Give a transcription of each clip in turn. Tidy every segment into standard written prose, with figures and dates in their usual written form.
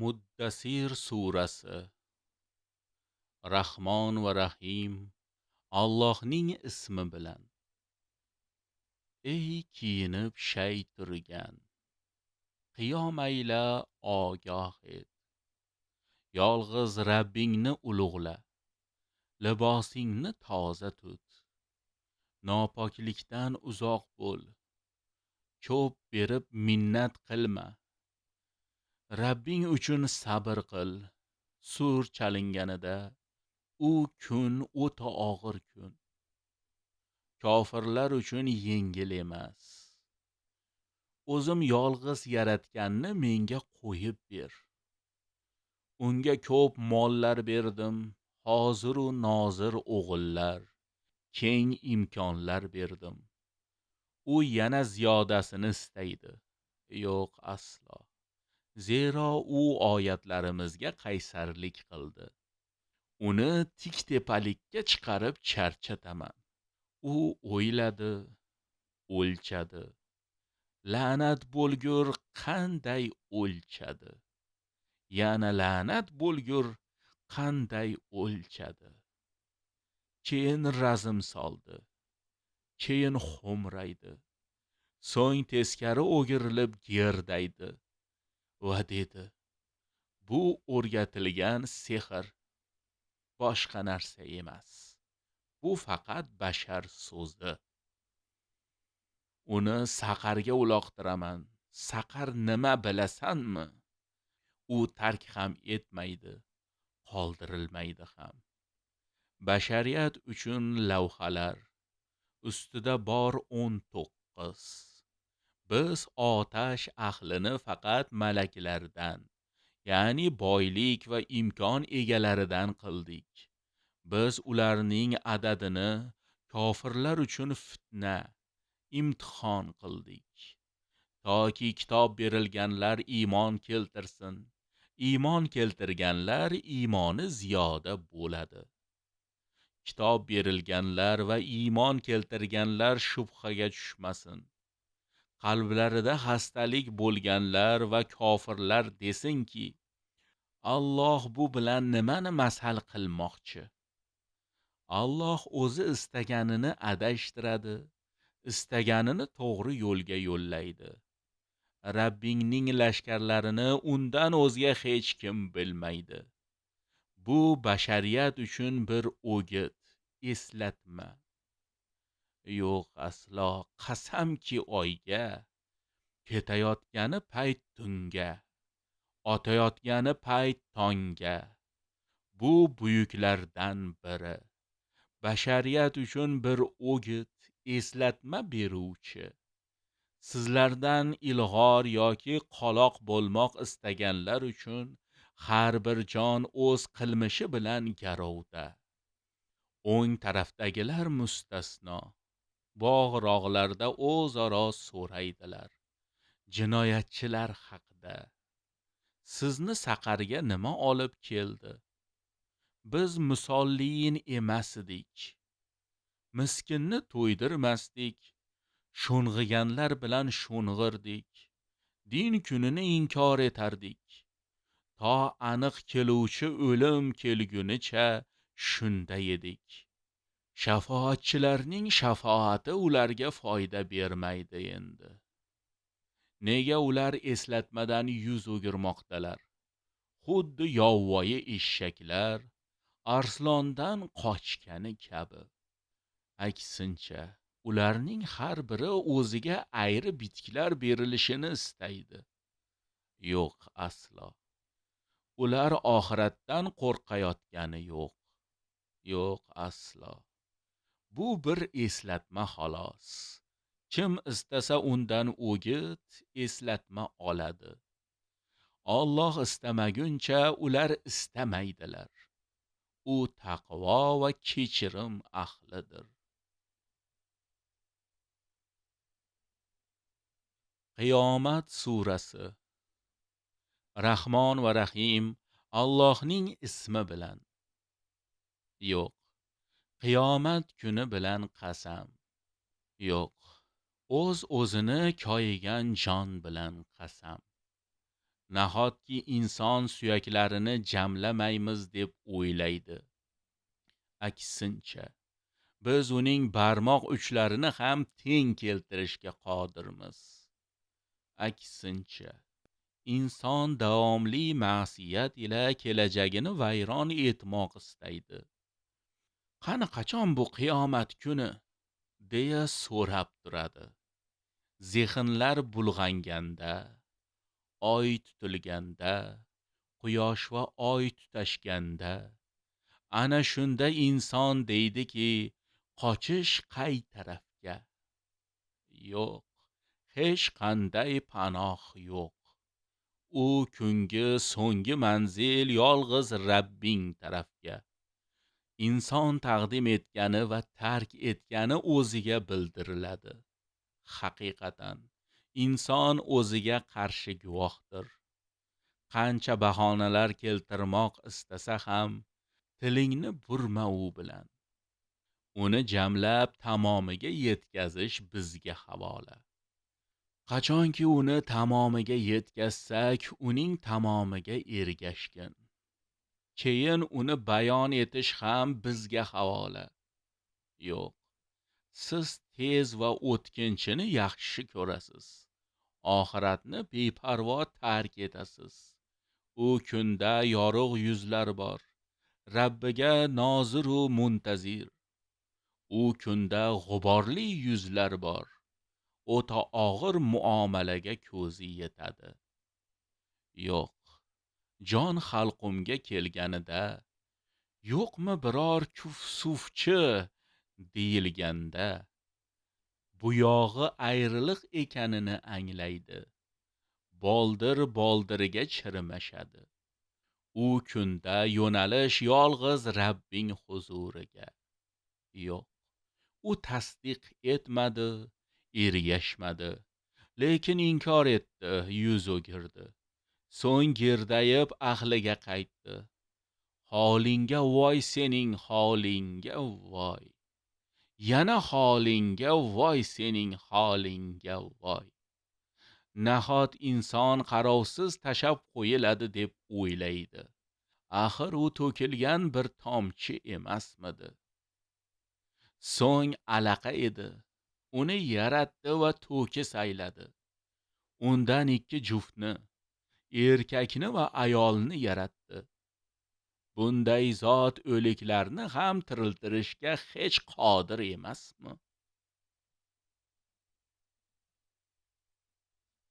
Muddasir surasi. Rahmon va Rahim Allohning ismi bilan. Ey kiyinib shay turgan, qiyom ayla ogoh et. Yolg'iz Rabbingni ulug'la, libosingni toza tut. Nopoklikdan uzoq bo'l, ko'p berib minnat qilma. Rabbing uchun sabr qil. Sur chalinganida u kun o'ta og'ir kun. Kofirlar uchun yengil emas. O'zim yolg'iz yaratganni menga qo'yib ber. Unga ko'p mollar berdim, hozir u nozir o'g'illar, keng imkonlar berdim. U yana ziyodasini istaydi. Yo'q aslo. Zero u oyatlarimizga qaysarlik qildi. Uni tik tepalikka chiqarib charchataman. U o'yladi, o'lchadi. La'nat bo'lgur qanday o'lchadi. Yana la'nat bo'lgur qanday o'lchadi. Keyin razm soldi. Keyin xo'mraydi. So'ng teskari o'girilib gerdaydi va dedi: bu o'rgatilgan sehr, boshqa narsa emas. Bu faqat bashar so'zi. Uni saqarga uloqtiraman. Saqar nima bilasanmi? U tark ham etmaydi, qoldirilmaydi ham. Bashariyat uchun lavhalar, ustida bor 19. Biz otash ahlini faqat malaklardan, ya'ni boylik va imkon egalaridan qildik. Biz ularning adadini kofirlar uchun fitna, imtihon qildik. Toki kitob berilganlar iymon keltirsin. Iymon keltirganlar iymoni ziyoda bo'ladi. Kitob berilganlar va iymon keltirganlar shubhaga tushmasin. Qalblarida xastalik bo'lganlar va kofirlar desinki, Alloh bu bilan nimani masal qilmoqchi? Alloh o'zi istaganini adashtiradi, istaganini to'g'ri yo'lga yo'llaydi. Rabbingning lashkarlarini undan o'zga hech kim bilmaydi. Bu bashariyat uchun bir o'git, eslatma. Yo'q aslo, qasamki oyga, ketayotgani payt tunga, otayotgani payt tongga. Bu buyuklardan biri. Bashariyat uchun bir o'git, eslatma beruvchi. Sizlardan ilg'or yoki qoloq bo'lmoq istaganlar uchun har bir jon o'z qilmishi bilan garovda. O'ng tarafdagilar mustasno. Bog'-rog'larda o'zaro so'raydilar. Jinoyatchilar haqida. Sizni saqarga nima olib keldi? Biz musolliyin emasdik. Miskinni to'ydirmasdik. Sho'ng'iganlar bilan sho'ng'irdik. Din kunini inkor etardik. To aniq keluvchi o'lim kelgunicha shunda edik. Shafoatchilarning shafoati ularga foyda bermaydi endi. Nega ular eslatmadan yuz o'girmoqdalar? Xuddi yovvoyi eshaklar arslondan qochgani kabi. Aksincha, ularning har biri o'ziga ayri bitiklar berilishini istaydi. Yo'q aslo. Ular oxiratdan qo'rqayotgani yo'q. Yo'q aslo. Bu bir eslatma xolos. Kim istasa undan o'git, eslatma oladi. Alloh istamaguncha ular istamaydilar. U taqvo va kechirim ahlidir. Qiyomat surasi. Rahmon va Rahim Allohning ismi bilan. Yo'q, qiyomat kuni bilan qasam. Yo'q, o'z-o'zini koyigan jon bilan qasam. Nahotki inson suyaklarini jamlamaymiz deb o'ylaydi. Aksincha, biz uning barmoq uchlarini ham teng keltirishga qodirmiz. Aksincha, inson davomli ma'siyat ila kelajagini vayron etmoq istaydi. Qani qachon bu qiyomat kuni deya so'rab turadi. Zehnlar bulg'anganda, oy tutilganda, quyosh va oy tutashganda, ana shunda inson deydiki, qochish qay tarafga? Yo'q, hech qanday panoh yo'q. U kungi so'nggi manzil yolg'iz Rabbing tarafga. Inson taqdim etgani va tark etgani o'ziga bildiriladi. Haqiqatan, inson o'ziga qarshi guvohdir. Qancha bahonalar keltirmoq istasa ham, tilingni burma u bilan. Uni jamlab tamomiga yetkazish bizga havola. Qachonki uni tamomiga yetkazsak, uning tamomiga ergashgin. Keyin uni bayon etish ham bizga havola. Yo'q, siz tez va o'tkinchini yaxshi ko'rasiz. Oxiratni beparvo tark etasiz. U kunda yorug' yuzlar bor, Rabbiga nozir u muntazir. U kunda g'uborli yuzlar bor, o'ta og'ir muomalaga ko'zi yetadi. Yo'q, jon halqumga kelganida, yo'qmi biror kuf-sufchi deyilganda, buyog'i ayriliq ekanini anglaydi. Boldir-boldiriga chirmashadi. U kunda yo'nalish yolg'iz Rabbing huzuriga. Yo'q, u tasdiq etmadi, ergashmadi, lekin inkor etdi, yuz o'girdi. So'ng girdayib ahliga qaytdi. Holingga voy sening holingga voy. Yana holingga voy sening holingga voy. Nahot inson qarovsiz tashab qo'yiladi deb o'ylaydi. Axir u to'kilgan bir tomchi emasmidi? So'ng alaqa edi. Uni yaratdi va to'ki sayladi. Undan ikki juftni, erkakni va ayolni yaratdi. Bunday zot o'liklarni ham tiriltirishga hech qodir emasmi?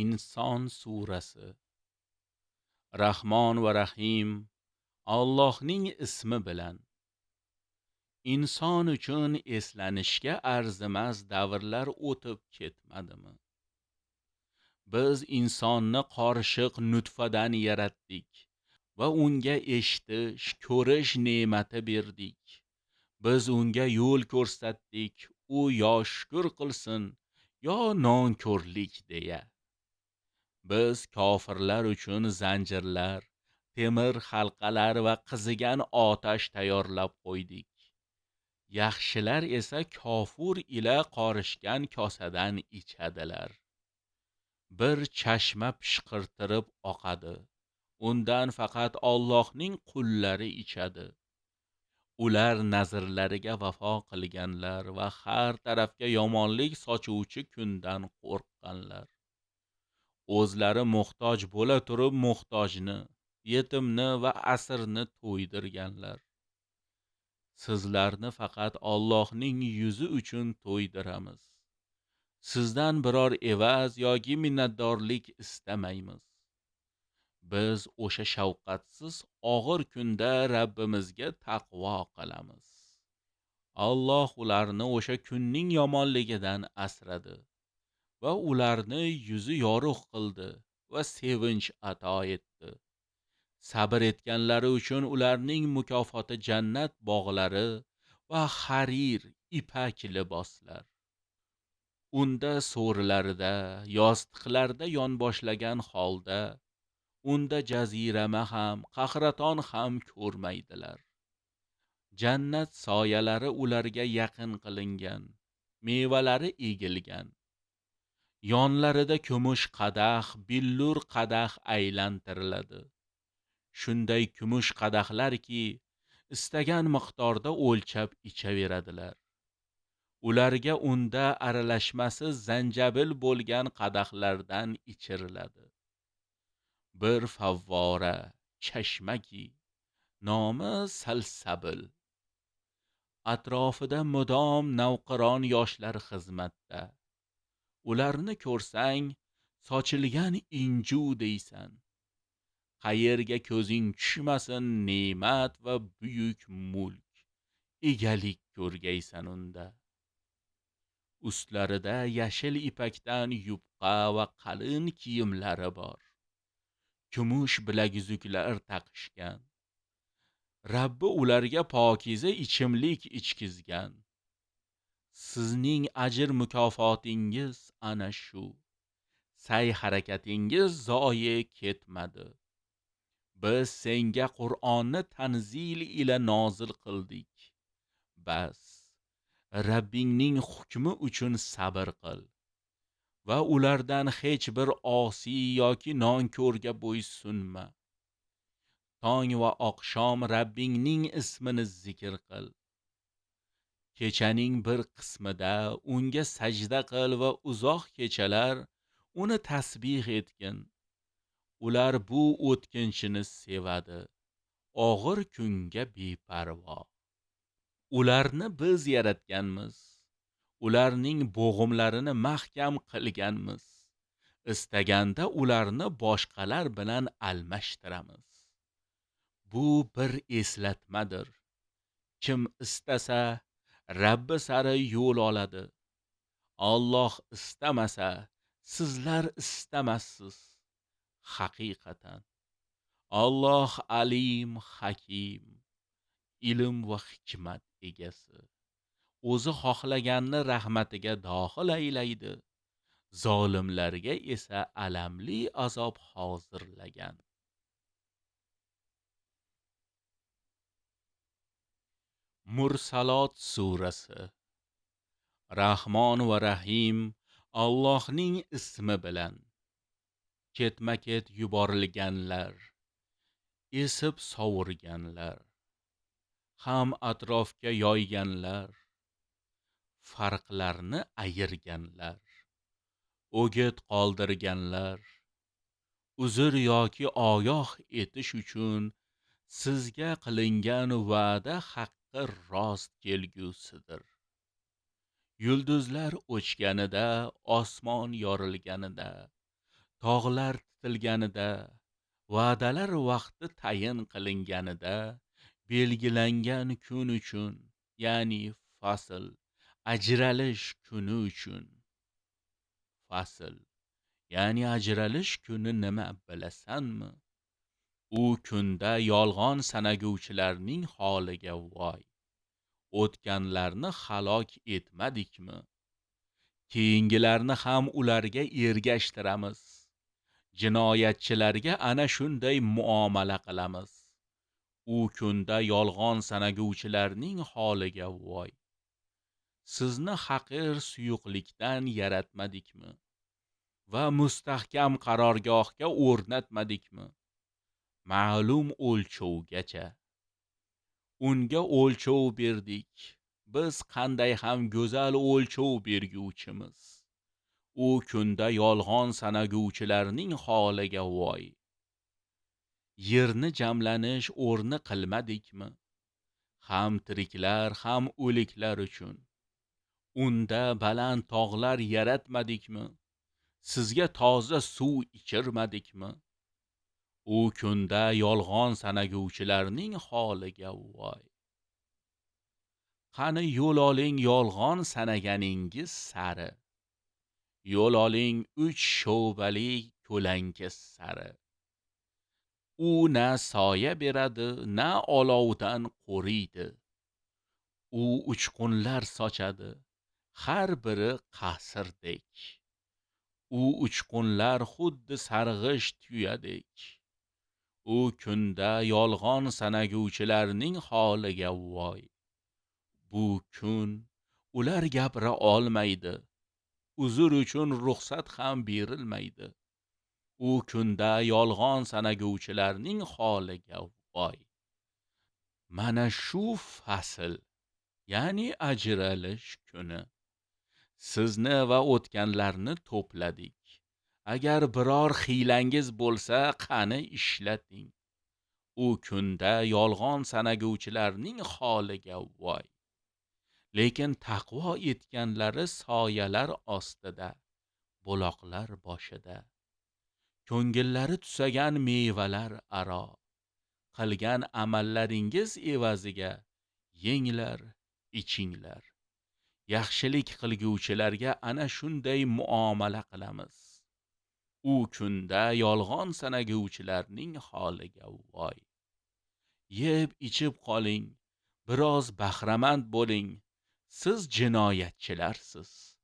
Inson surasi. Rahmon va Rahim Allohning ismi bilan. Inson uchun eslanishga arzimas davrlar o'tib ketmadimi? Biz insonni qorishiq nutfadan yaratdik va unga eshitish, ko'rish ne'mati berdik. Biz unga yo'l ko'rsatdik, u yo shukr qilsin, yo nonko'rlik deya. Biz kofirlar uchun zanjirlar, temir halqalar va qizigan otash tayyorlab qo'ydik. Yaxshilar esa kofir ila qorishgan kosadan ichadilar. Bir chashma pishqirtirib oqadi. Undan faqat Allohning qullari ichadi. Ular nazrlariga vafo qilganlar va har tarafga yomonlik sochuvchi kundan qo'rqqanlar. O'zlari muhtoj bo'la turib muhtojni, yetimni va asirni to'ydirganlar. Sizlarni faqat Allohning yuzi uchun to'ydiramiz. Sizdan biror evaz yoki minnatdorlik istamaymiz. Biz o'sha shafqatsiz og'ir kunda Rabbimizga taqvo qilamiz. Alloh ularni o'sha kunning yomonligidan asradi va ularni yuzi yorug' qildi va sevinch ato etdi. Sabr etganlari uchun ularning mukofoti jannat bog'lari va harir ipak liboslar. Unda so'rilarida, yostiqlarda yonboshlagan holda, unda jazirama ham, qahraton ham ko'rmaydilar. Jannat soyalari ularga yaqin qilingan, mevalari egilgan. Yonlarida kumush qadah, billur qadah aylantiriladi. Shunday kumush qadahlarki, istagan miqdorda o'lchab ichaveradilar. Ularga unda aralashmasi zanjabil bo'lgan qadahlardan ichiriladi. Bir favvora, chashmaki, nomi salsabil. Atrofida mudom navqiron yoshlar xizmatda. Ularni ko'rsang, sochilgan inju deysan. Qayerga ko'zing tushmasin, ne'mat va buyuk mulk, egalik ko'rgaysan unda. Ustlarida yashil ipakdan yupqa va qalin kiyimlari bor. Kumush bilaguzuklar taqishgan. Rabbi ularga pokiza ichimlik ichkizgan. Sizning ajr mukofotingiz ana shu. Sa'y harakatingiz zoye ketmadi. Biz senga Qur'onni tanzil ila nozil qildik. Bas, Rabbingning hukmi uchun sabr qil va ulardan hech bir osiy yoki nonko'rga bo'ysunma. Tong va oqshom Rabbingning ismini zikr qil. Kechaning bir qismida unga sajda qil va uzoq kechalar uni tasbih etgin. Ular bu o'tkinchini sevadi, og'ir kunga beparvo. Ularni biz yaratganmiz. Ularning bo'g'imlarini mahkam qilganmiz. Istaganda ularni boshqalar bilan almashtiramiz. Bu bir eslatmadir. Kim istasa, Rabbi sari yo'l oladi. Alloh istamasa, sizlar istamassiz. Haqiqatan Alloh alim, hakim, ilm va hikmat egasi. O'zi xohlaganni rahmatiga dohil aylaydi, zolimlarga esa alamli azob hozirlagan. Mursalot surasi. Rahmon va Rahim Allohning ismi bilan. Ketma-ket yuborilganlar, esib sovurganlar, ham atrofga yoyganlar, farqlarni ayirganlar, o'git qoldirganlar, uzr yoki ogoh etish uchun sizga qilingan va'da haqqi rost kelgusidir. Yulduzlar o'chganida, osmon yorilganida, tog'lar titilganida, va'dalar vaqti tayin qilinganida, belgilangan kun uchun, ya'ni fasl, ajralish kuni uchun. Fasl, ya'ni ajralish kuni nima bilasanmi? U kunda yolg'on sanaguvchilarning holiga voy. O'tganlarni halok etmadikmi? Keyingilarni ham ularga ergashtiramiz. Jinoyatchilarga ana shunday muomala qilamiz. U kunda yolg'on sanaguvchilarning holiga voy. Sizni haqir suyuqlikdan yaratmadikmi? Va mustahkam qarorgohga o'rnatmadikmi? Ma'lum o'lchovgacha. Unga o'lchov berdik. Biz qanday ham go'zal o'lchov berguvchimiz. U kunda yolg'on sanaguvchilarning holiga voy. Yerni jamlanish o'rni qilmadikmi? Ham tiriklar, ham o'liklar uchun. Unda baland tog'lar yaratmadikmi? Sizga toza suv ichirmadikmi? U kunda yolg'on sanaguvchilarning holiga voy. Qani yo'l oling yolg'on sanaganingiz sari. Yo'l oling 3 sho'bali ko'lanka sari. U na soya beradi, na olovdan qo'riydi. U uchqunlar sochadi, har biri qasrdek. U uchqunlar xuddi sarg'ish tuyadek. U kunda yolg'on sanaguvchilarning holiga voy. Bu kun ular gapira olmaydi. uzr uchun ruxsat ham berilmaydi. U kunda yolg'on sanaguvchilarning holiga voy. Mana shu fasl, ya'ni ajralish kuni. Sizni va o'tganlarni to'pladik. Agar biror hiylangiz bo'lsa, qani ishlating. U kunda yolg'on sanaguvchilarning holiga voy. Lekin taqvo etganlari soyalar ostida, buloqlar boshida, ko'ngillari tusagan mevalar aro, qilgan amallaringiz evaziga yenglar, ichinglar. Yaxshilik qilguvchilarga ana shunday muomala qilamiz. U kunda yolg'on sanaguvchilarning holiga voy. Yeb ichib qoling, biroz bahramand bo'ling, siz jinoyatchilarsiz.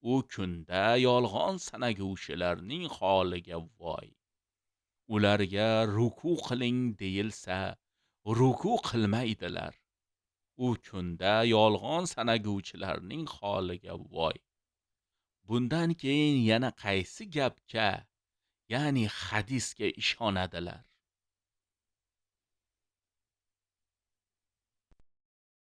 U kunda yolg'on sanaguvchilarning holiga voy. Ularga ruku qiling deyilsa, ruku qilmaydilar. U kunda yolg'on sanaguvchilarning holiga voy. Bundan keyin yana qaysi gapga, ya'ni hadisga ishonadilar?